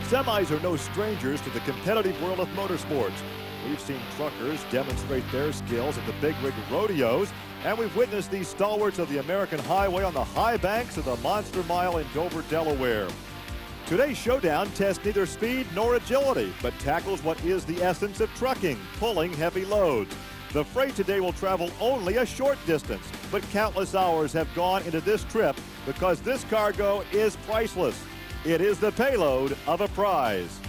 Semis are no strangers to the competitive world of motorsports. We've seen truckers demonstrate their skills at the big rig rodeos, and we've witnessed these stalwarts of the American highway on the high banks of the Monster Mile in Dover, Delaware. Today's showdown tests neither speed nor agility, but tackles what is the essence of trucking, pulling heavy loads. The freight today will travel only a short distance, but countless hours have gone into this trip because this cargo is priceless. It is the payload of a prize.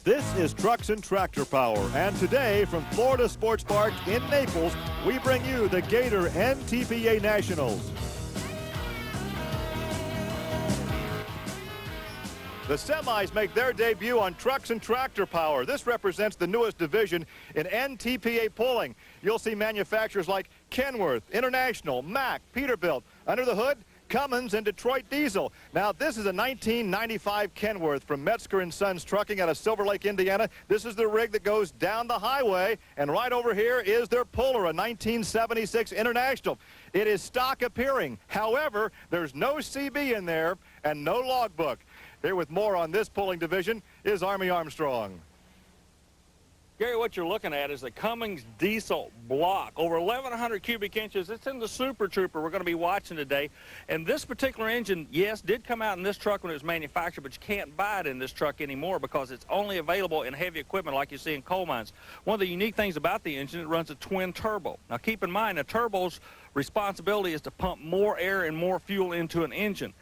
This is Trucks and Tractor Power, and today from Florida Sports Park in Naples, we bring you the Gator NTPA Nationals. The semis make their debut on Trucks and Tractor Power. This represents the newest division in NTPA pulling. You'll see manufacturers like Kenworth, International, Mack, Peterbilt. Under the hood, Cummins and Detroit Diesel. Now, this is a 1995 Kenworth from Metzger and Sons Trucking out of Silver Lake, Indiana. This is the rig that goes down the highway, and right over here is their puller, a 1976 International. It is stock appearing. However, there's no CB in there and no logbook. Here with more on this pulling division is Army Armstrong. Gary, what you're looking at is the Cummins diesel block, over 1,100 cubic inches. It's in the Super Trooper we're going to be watching today. And this particular engine, yes, did come out in this truck when it was manufactured, but you can't buy it in this truck anymore because it's only available in heavy equipment like you see in coal mines. One of the unique things about the engine, it runs a twin turbo. Now keep in mind, a turbo's responsibility is to pump more air and more fuel into an engine.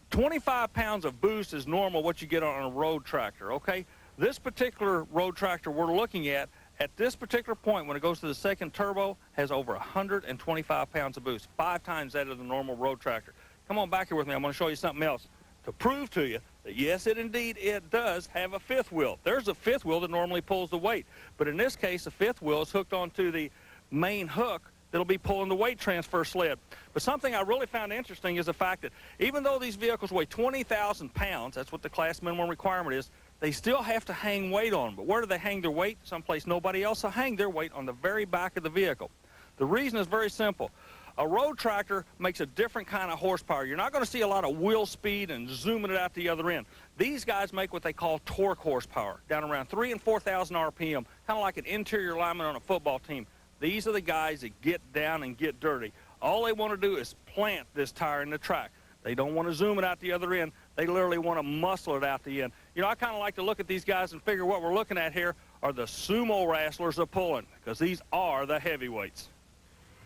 25 pounds of boost is normal what you get on a road tractor, okay? This particular road tractor we're looking at this particular point, when it goes to the second turbo, has over 125 pounds of boost, 5 times that of the normal road tractor. Come on back here with me. I'm going to show you something else to prove to you that, yes, it does have a fifth wheel. There's a fifth wheel that normally pulls the weight, but in this case, the fifth wheel is hooked onto the main hook that'll be pulling the weight transfer sled. But something I really found interesting is the fact that even though these vehicles weigh 20,000 pounds, that's what the class minimum requirement is, they still have to hang weight on them. But where do they hang their weight? Someplace nobody else will hang their weight, on the very back of the vehicle. The reason is very simple. A road tractor makes a different kind of horsepower. You're not going to see a lot of wheel speed and zooming it out the other end. These guys make what they call torque horsepower, down around 3,000 and 4,000 RPM, kind of like an interior lineman on a football team. These are the guys that get down and get dirty. All they want to do is plant this tire in the track. They don't want to zoom it out the other end. They literally want to muscle it out the end. You know, I kind of like to look at these guys and figure what we're looking at here are the sumo wrestlers of pulling, because these are the heavyweights.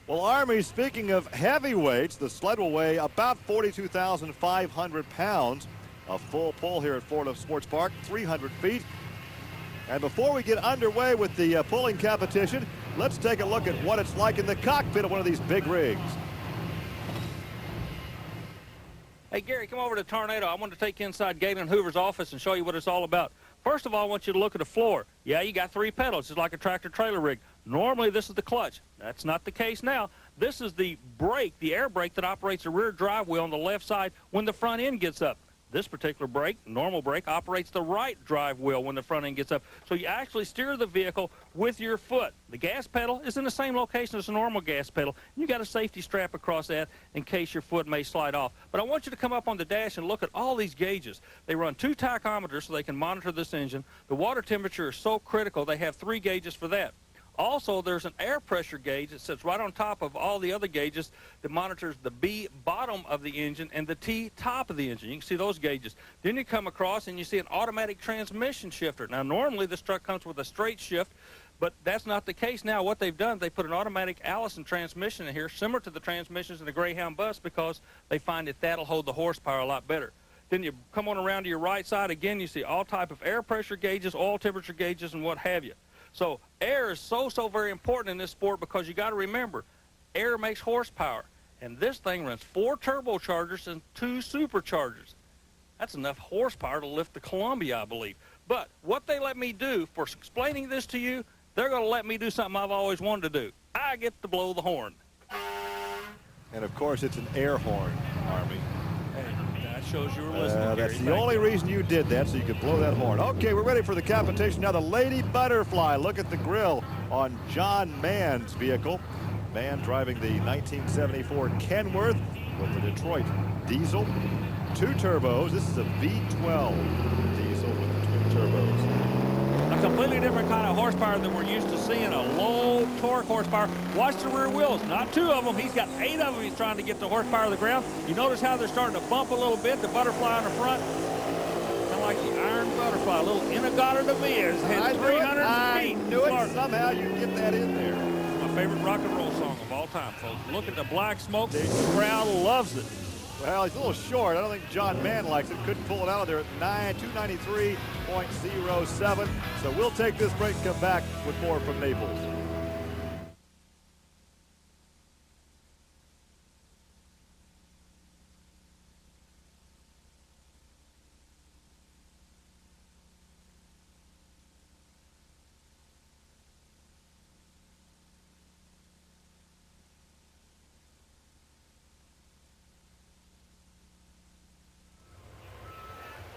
Well, Army, speaking of heavyweights, the sled will weigh about 42,500 pounds. A full pull here at Florida Sports Park, 300 feet. And before we get underway with the pulling competition, let's take a look at what it's like in the cockpit of one of these big rigs. Hey, Gary, come over to Tornado. I want to take you inside Galen Hoover's office and show you what it's all about. First of all, I want you to look at the floor. Yeah, you got 3 pedals, just like a tractor-trailer rig. Normally, this is the clutch. That's not the case now. This is the brake, the air brake that operates the rear drive wheel on the left side when the front end gets up. This particular brake, normal brake, operates the right drive wheel when the front end gets up. So you actually steer the vehicle with your foot. The gas pedal is in the same location as a normal gas pedal. You got a safety strap across that in case your foot may slide off. But I want you to come up on the dash and look at all these gauges. They run 2 tachometers so they can monitor this engine. The water temperature is so critical, they have 3 gauges for that. Also, there's an air pressure gauge that sits right on top of all the other gauges that monitors the B bottom of the engine and the T top of the engine. You can see those gauges. Then you come across and you see an automatic transmission shifter. Now, normally this truck comes with a straight shift, but that's not the case now. What they've done, they put an automatic Allison transmission in here, similar to the transmissions in the Greyhound bus, because they find that that'll hold the horsepower a lot better. Then you come on around to your right side. Again, you see all type of air pressure gauges, oil temperature gauges, and what have you. So air is so very important in this sport, because you got to remember, air makes horsepower. And this thing runs 4 turbochargers and 2 superchargers. That's enough horsepower to lift the Columbia, I believe. But what they let me do for explaining this to you, they're going to let me do something I've always wanted to do. I get to blow the horn. And, of course, it's an air horn, Army. Hey, that shows you were listening, That's Gary. the only reason you did that, so you could blow that horn. Okay, we're ready for the competition. Now, the Lady Butterfly. Look at the grill on John Mann's vehicle. Mann driving the 1974 Kenworth with the Detroit diesel. 2 turbos. This is a V12 diesel with the twin turbos. A completely different kind of horsepower than we're used to seeing, a low torque horsepower. Watch the rear wheels, not 2 of them. He's got 8 of them. He's trying to get the horsepower of the ground. You notice how they're starting to bump a little bit, the butterfly on the front. Kind of like the iron butterfly, a little Inagata de Viz, had 300 feet. I knew it. Somehow you get that in there. My favorite rock and roll song of all time, folks. Look at the black smoke. The crowd loves it. Well, he's a little short. I don't think John Mann likes it. Couldn't pull it out of there at 293.07. So we'll take this break and come back with more from Naples.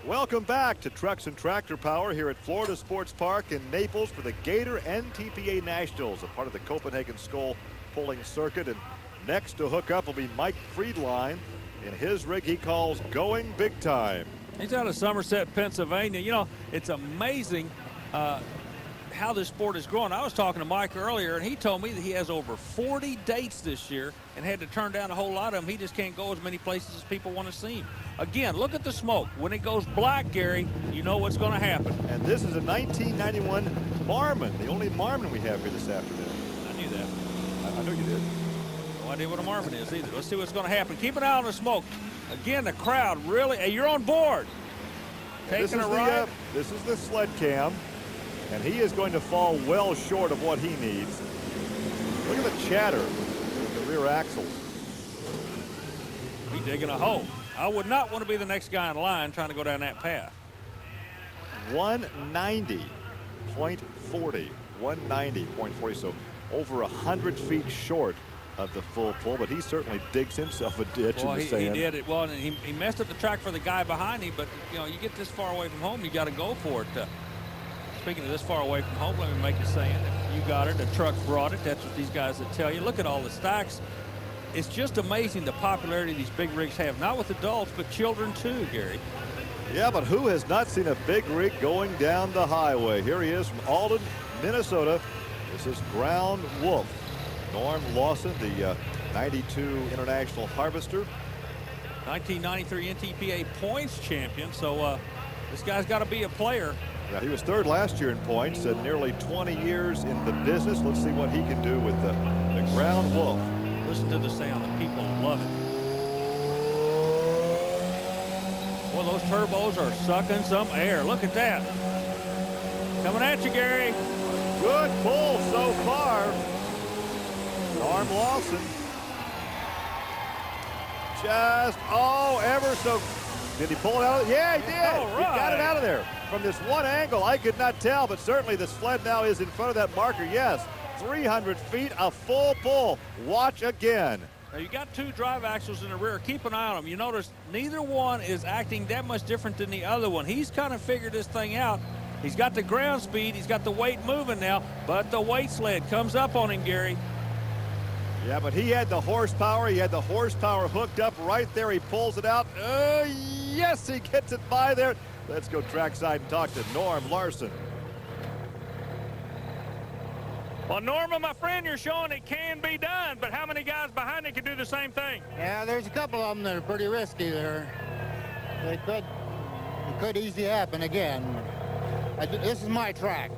Welcome back to Trucks and Tractor Power here at Florida Sports Park in Naples for the Gator NTPA Nationals, a part of the Copenhagen Skull pulling circuit. And next to hook up will be Mike Friedline in his rig he calls Going Big Time. He's out of Somerset, Pennsylvania. You know, it's amazing how this sport is growing. I was talking to Mike earlier, and he told me that he has over 40 dates this year and had to turn down a whole lot of them. He just can't go as many places as people want to see him. Again, look at the smoke. When it goes black, Gary, you know what's going to happen. And this is a 1991 Marmon, the only Marmon we have here this afternoon. I knew that. I know you did. No idea what a Marmon is either. Let's see what's going to happen. Keep an eye on the smoke. Again, the crowd really, hey, you're on board. Taking a ride. This is the sled cam, and he is going to fall well short of what he needs. Look at the chatter with the rear axles. He's digging a hole. I would not want to be the next guy in line trying to go down that path. 190.40. 190.40. So over 100 feet short of the full pull, but he certainly digs himself a ditch in the sand. He did it well, and he messed up the track for the guy behind him, but you know, you get this far away from home, you got to go for it. Speaking of this far away from home, let me make a saying. If you got it, the truck brought it. That's what these guys that tell you. Look at all the stacks. It's just amazing the popularity these big rigs have, not with adults, but children too, Gary. Yeah, but who has not seen a big rig going down the highway? Here he is from Alden, Minnesota. This is Ground Wolf. Norm Lawson, the 92 International Harvester. 1993 NTPA points champion, so this guy's got to be a player. Yeah, he was third last year in points, nearly 20 years in the business. Let's see what he can do with the Ground Wolf. Listen to the sound. The people love it. Well, those turbos are sucking some air. Look at that. Coming at you, Gary. Good pull so far. Norm Lawson. Just, ever so. Did he pull it out? Yeah, he did. All right. He got it out of there. From this one angle, I could not tell, but certainly the sled now is in front of that marker. Yes, 300 feet, a full pull. Watch again. Now, you got 2 drive axles in the rear. Keep an eye on them. You notice neither one is acting that much different than the other one. He's kind of figured this thing out. He's got the ground speed. He's got the weight moving now, but the weight sled comes up on him, Gary. Yeah, but he had the horsepower. He had the horsepower hooked up right there. He pulls it out. Yes, he gets it by there. Let's go trackside and talk to Norm Larson. Well, Norma, my friend, you're showing it can be done, but how many guys behind it can do the same thing? Yeah, there's a couple of them that are pretty risky there. It could easily happen again. This is my track.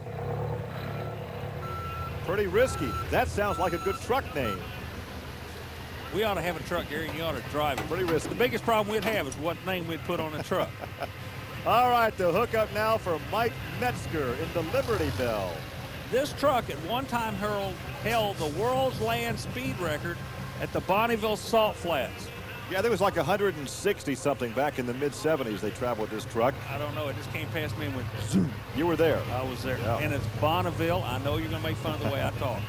Pretty risky. That sounds like a good truck name. We ought to have a truck, Gary, and you ought to drive it. Pretty risky. The biggest problem we'd have is what name we'd put on the truck. All right, the hookup now for Mike Metzger in the Liberty Bell. This truck at one time held the world's land speed record at the Bonneville Salt Flats. Yeah, I think it was like 160 something back in the mid-70s they traveled with this truck. I don't know. It just came past me and went zoom. You were there. I was there. Yeah. And it's Bonneville. I know you're going to make fun of the way I talk.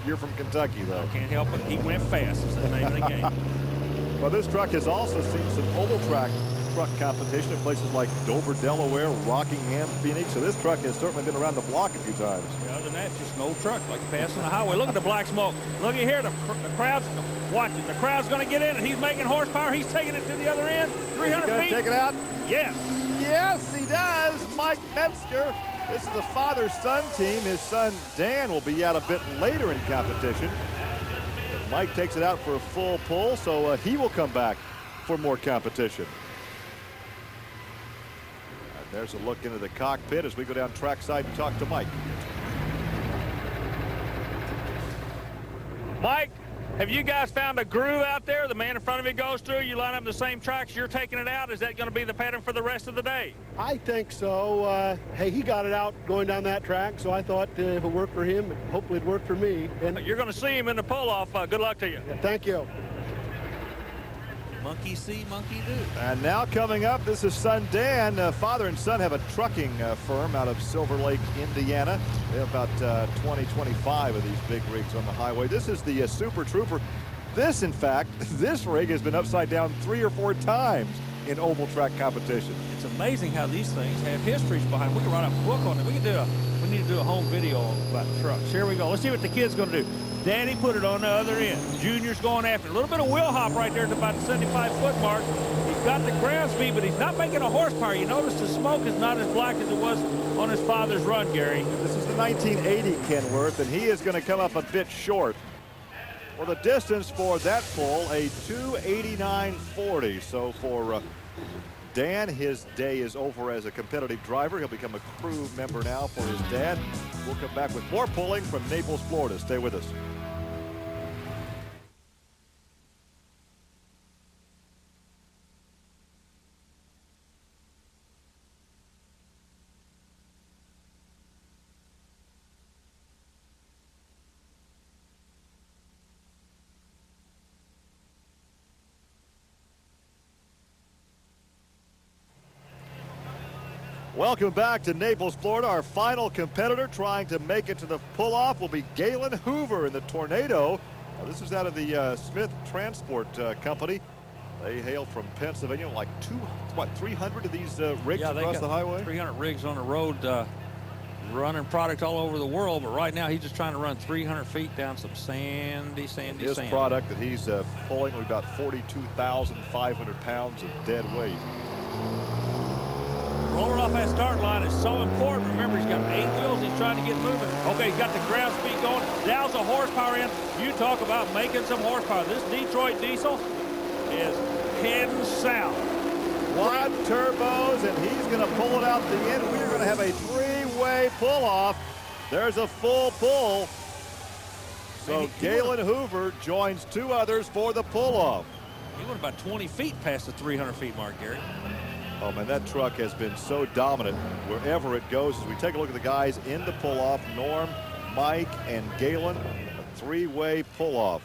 You're from Kentucky, though. I can't help it. He went fast. It's the name of the game. Well, this truck has also seen some oval track truck competition in places like Dover, Delaware, Rockingham, Phoenix. So this truck has certainly been around the block a few times. Yeah, other than that, it's just an old truck like passing the highway. Look at the black smoke. Look at here. The crowd's watching. The crowd's going to get in, and he's making horsepower. He's taking it to the other end. 300 feet. Take it out? Yes. Yes, he does. Mike Metzger. This is the father-son team. His son, Dan, will be out a bit later in competition. Mike takes it out for a full pull, so he will come back for more competition. And there's a look into the cockpit as we go down trackside and talk to Mike. Mike, have you guys found a groove out there? The man in front of you goes through, you line up the same tracks, you're taking it out. Is that going to be the pattern for the rest of the day? I think so. Hey, he got it out going down that track, so I thought if it worked for him, hopefully it worked for me. And You're going to see him in the pull-off. Good luck to you. yeah, thank you. Monkey see, monkey do. And now coming up, this is son Dan. Father and son have a trucking firm out of Silver Lake, Indiana. They have about 20, 25 of these big rigs on the highway. This is the Super Trooper. This, in fact, this rig has been upside down 3 or 4 times in oval track competition. It's amazing how these things have histories behind them. We can write a book on it. We need to do a home video about trucks. Here we go. Let's see what the kid's going to do. Daddy put it on the other end. Junior's going after it. A little bit of wheel hop right there at about the 75-foot mark. He's got the ground speed, but he's not making a horsepower. You notice the smoke is not as black as it was on his father's run, Gary. This is the 1980 Kenworth, and he is going to come up a bit short. Well, the distance for that pull, a 2:89.40. So for Dan, his day is over as a competitive driver. He'll become a crew member now for his dad. We'll come back with more pulling from Naples, Florida. Stay with us. Welcome back to Naples, Florida. Our final competitor trying to make it to the pull-off will be Galen Hoover in the Tornado. Now, this is out of the Smith Transport Company. They hail from Pennsylvania. Like 300 of these rigs across the highway? 300 rigs on the road running product all over the world, but right now he's just trying to run 300 feet down some sandy sand. His product that he's pulling will be about 42,500 pounds of dead weight. Rolling off that start line is so important. Remember, he's got 8 wheels. He's trying to get moving. Okay, he's got the ground speed going. Dows the horsepower in. You talk about making some horsepower. This Detroit diesel is heading south. Quad turbos, and he's going to pull it out the end. We're going to have a 3-way pull-off. There's a full pull. So Galen Hoover joins 2 others for the pull-off. He went about 20 feet past the 300 feet mark, Gary. Oh, man, that truck has been so dominant wherever it goes. As we take a look at the guys in the pull-off, Norm, Mike, and Galen, a 3-way pull-off.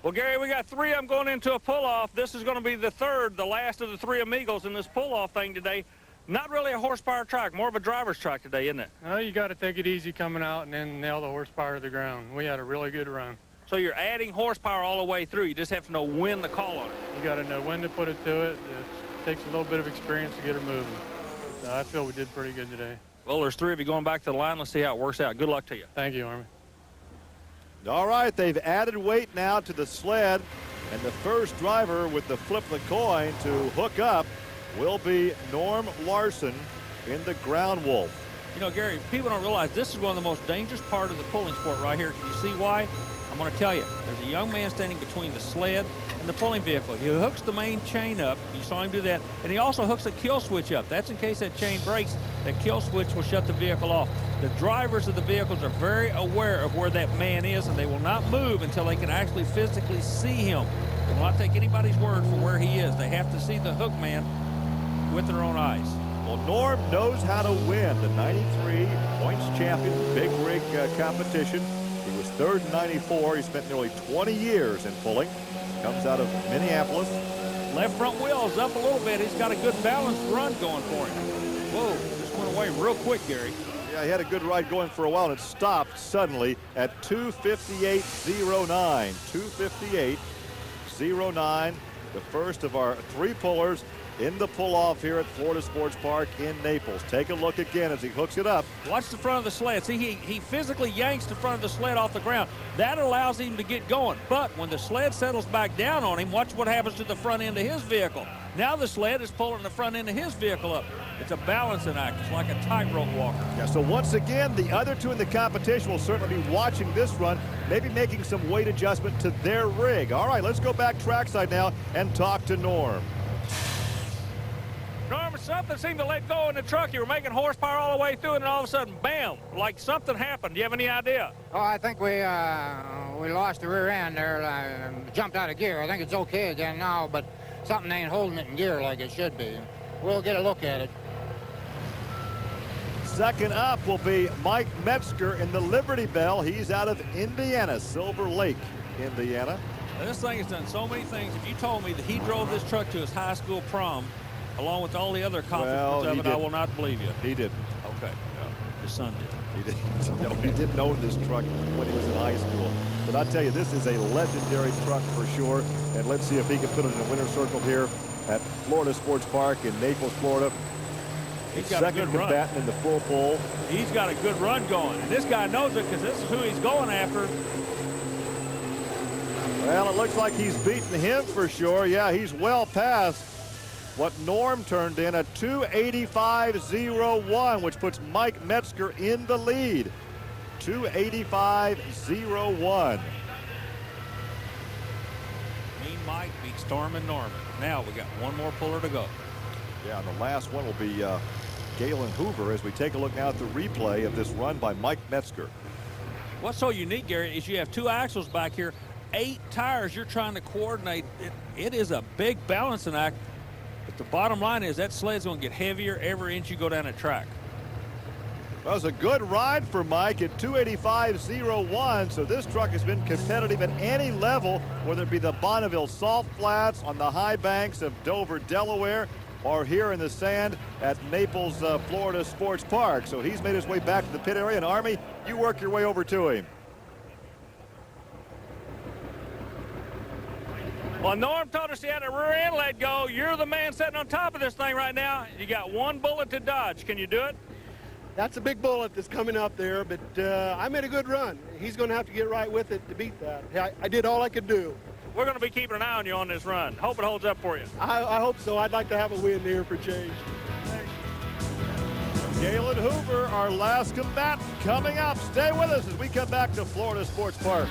Well, Gary, we got 3 of them going into a pull-off. This is going to be the third, the last of the 3 amigos in this pull-off thing today. Not really a horsepower track, more of a driver's track today, isn't it? Well, you got to take it easy coming out and then nail the horsepower to the ground. We had a really good run. So you're adding horsepower all the way through. You just have to know when to call on it. You got to know when to put it to it. It takes a little bit of experience to get her moving. So I feel we did pretty good today. Well, there's 3 of you going back to the line. Let's see how it works out. Good luck to you. Thank you, Army. All right, they've added weight now to the sled, and the first driver with the flip the coin to hook up will be Norm Larson in the Ground Wolf. You know, Gary, people don't realize this is one of the most dangerous part of the pulling sport right here. Can you see why? I'm going to tell you. There's a young man standing between the sled and the pulling vehicle. He hooks the main chain up. You saw him do that. And he also hooks a kill switch up. That's in case that chain breaks. That kill switch will shut the vehicle off. The drivers of the vehicles are very aware of where that man is, and they will not move until they can actually physically see him. They will not take anybody's word for where he is. They have to see the hook man with their own eyes. Well, Norm knows how to win the 93 points champion big rig competition. He was third in 94. He spent nearly 20 years in pulling. Comes out of Minneapolis. Left front wheel is up a little bit. He's got a good balanced run going for him. Whoa, just went away real quick, Gary. Yeah, he had a good ride going for a while, and it stopped suddenly at 2:58.09. 2:58.09, the first of our 3 pullers in the pull-off here at Florida Sports Park in Naples. Take a look again as he hooks it up. Watch the front of the sled. See, he physically yanks the front of the sled off the ground. That allows him to get going. But when the sled settles back down on him, watch what happens to the front end of his vehicle. Now the sled is pulling the front end of his vehicle up. It's a balancing act. It's like a tightrope walker. Yeah, so once again, the other 2 in the competition will certainly be watching this run, maybe making some weight adjustment to their rig. All right, let's go back trackside now and talk to Norm. Norm, something seemed to let go in the truck. You were making horsepower all the way through, and all of a sudden, bam, like something happened. Do you have any idea? Oh, I think we lost the rear end there, jumped out of gear. I think it's okay again now, but something ain't holding it in gear like it should be. We'll get a look at it. Second up will be Mike Metzger in the Liberty Bell. He's out of Indiana, Silver Lake, Indiana. Now, this thing has done so many things. If you told me that he drove this truck to his high school prom, along with all the other accomplishments of it, I will not believe you. He didn't. Okay. His son did. He didn't. No, he didn't own this truck when he was in high school. But I tell you, this is a legendary truck for sure. And let's see if he can put it in the winner's circle here at Florida Sports Park in Naples, Florida. He's got second a good combatant in the full pull. He's got a good run going. And this guy knows it because this is who he's going after. Well, it looks like he's beaten him for sure. Yeah, he's well past what Norm turned in at 2:85.01, which puts Mike Metzger in the lead. 2:85.01. Mean Mike beats Stormin' Norman. Now we got one more puller to go. Yeah, and the last one will be Galen Hoover as we take a look now at the replay of this run by Mike Metzger. What's so unique, Gary, is you have 2 axles back here, 8 tires you're trying to coordinate. It is a big balancing act. But the bottom line is that sled's going to get heavier every inch you go down the track. That was a good ride for Mike at 2:85.01. So this truck has been competitive at any level, whether it be the Bonneville Salt Flats, on the high banks of Dover, Delaware, or here in the sand at Naples, Florida Sports Park. So he's made his way back to the pit area. And Army, you work your way over to him. Well, Norm told us he had a rear end let go. You're the man sitting on top of this thing right now. You got 1 bullet to dodge. Can you do it? That's a big bullet that's coming up there, but I made a good run. He's going to have to get right with it to beat that. I did all I could do. We're going to be keeping an eye on you on this run. Hope it holds up for you. I hope so. I'd like to have a win here for change. Galen Hoover, our last combatant, coming up. Stay with us as we come back to Florida Sports Park.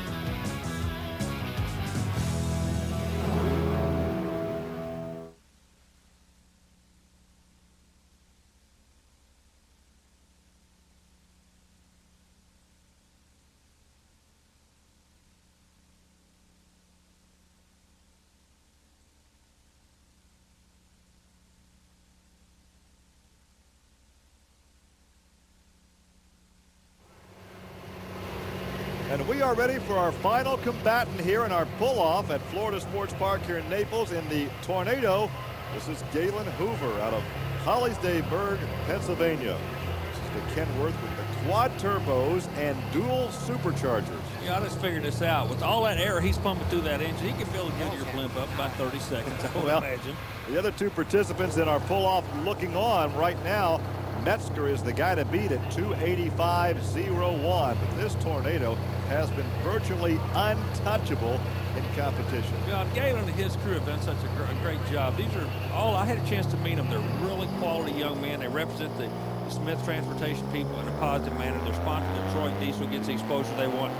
And we are ready for our final combatant here in our pull-off at Florida Sports Park here in Naples in the Tornado. This is Galen Hoover out of Hollidaysburg, Pennsylvania. This is the Kenworth with the quad turbos and dual superchargers. Yeah, I just figured this out. With all that air he's pumping through that engine, he can feel the Goodyear blimp up about 30 seconds, I would imagine. The other 2 participants in our pull-off looking on right now, Metzger is the guy to beat at 2:85.01. But this Tornado has been virtually untouchable in competition. God, Galen and his crew have done such a great job. These are all, I had a chance to meet them. They're really quality young men. They represent the Smith Transportation people in a positive manner. Their sponsor, Detroit Diesel, gets the exposure they want.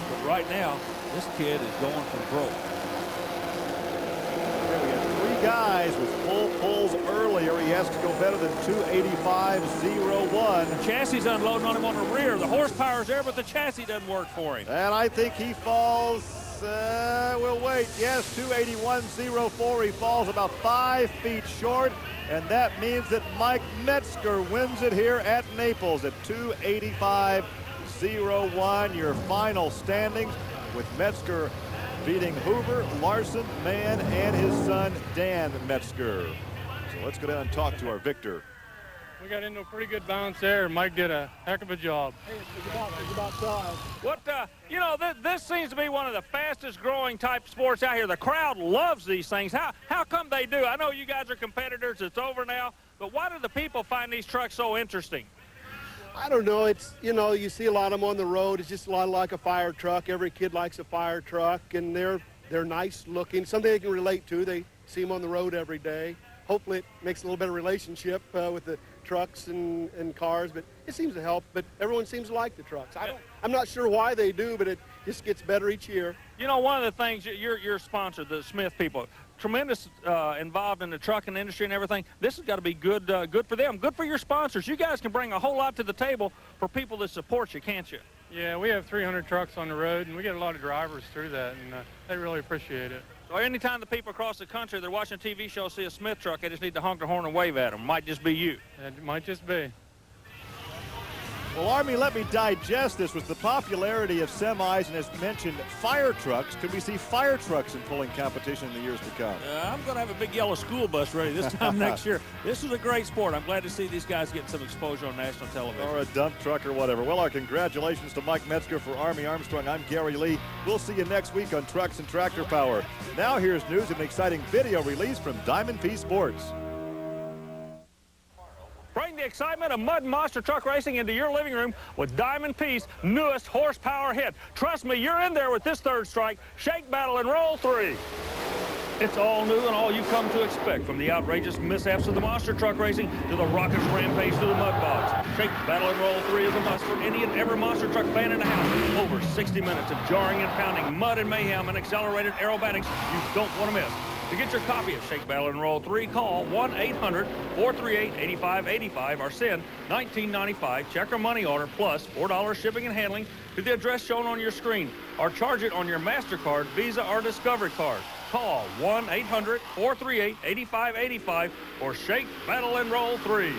But right now, this kid is going for broke. We had 3 guys with full pulls earlier. He has to go better than 2:85.01. The chassis unloading on him on the rear. The horsepower's there, but the chassis doesn't work for him. And I think he falls, we'll wait. Yes, 2:81.04. He falls about 5 feet short. And that means that Mike Metzger wins it here at Naples at 2:85.01. Your final standings with Metzger beating Hoover, Larson, Mann, and his son, Dan Metzger. So let's go down and talk to our victor. We got into a pretty good bounce there. Mike did a heck of a job. It's about size. What, you know, this seems to be one of the fastest growing type sports out here. The crowd loves these things. How come they do? I know you guys are competitors. It's over now. But why do the people find these trucks so interesting? I don't know. It's, you know, you see a lot of them on the road. It's just a lot like a fire truck. Every kid likes a fire truck, and they're nice looking. Something they can relate to. They see them on the road every day. Hopefully it makes a little better relationship with the trucks and cars, but it seems to help. But everyone seems to like the trucks. I'm not sure why they do, but it just gets better each year. You know, one of the things, your sponsor, the Smith people, tremendous involved in the trucking industry and everything. This has got to be good for them, good for your sponsors. You guys can bring a whole lot to the table for people that support you, can't you? Yeah, we have 300 trucks on the road, and we get a lot of drivers through that, and they really appreciate it. So anytime the people across the country, they're watching a TV show, see a Smith truck, they just need to honk their horn and wave at them. Might just be you. It might just be. Well, Army, let me digest this. With the popularity of semis and, as mentioned, fire trucks, could we see fire trucks in pulling competition in the years to come? I'm going to have a big yellow school bus ready this time next year. This is a great sport. I'm glad to see these guys getting some exposure on national television. Or a dump truck or whatever. Well, our congratulations to Mike Metzger for Army Armstrong. I'm Gary Lee. We'll see you next week on Trucks and Tractor Power. Now here's news and an exciting video release from Diamond P Sports. Bring the excitement of mud and monster truck racing into your living room with Diamond P's newest horsepower hit. Trust me, you're in there with this third strike. Shake, battle, and roll 3. It's all new and all you've come to expect, from the outrageous mishaps of the monster truck racing to the raucous rampage to the mud bogs. Shake, battle, and roll 3 is a must for any and every monster truck fan in the house. Over 60 minutes of jarring and pounding mud and mayhem and accelerated aerobatics you don't want to miss. To get your copy of Shake, Battle, and Roll 3, call 1-800-438-8585 or send $19.95 check or money order plus $4 shipping and handling to the address shown on your screen, or charge it on your MasterCard, Visa, or Discovery card. Call 1-800-438-8585 or Shake, Battle, and Roll 3.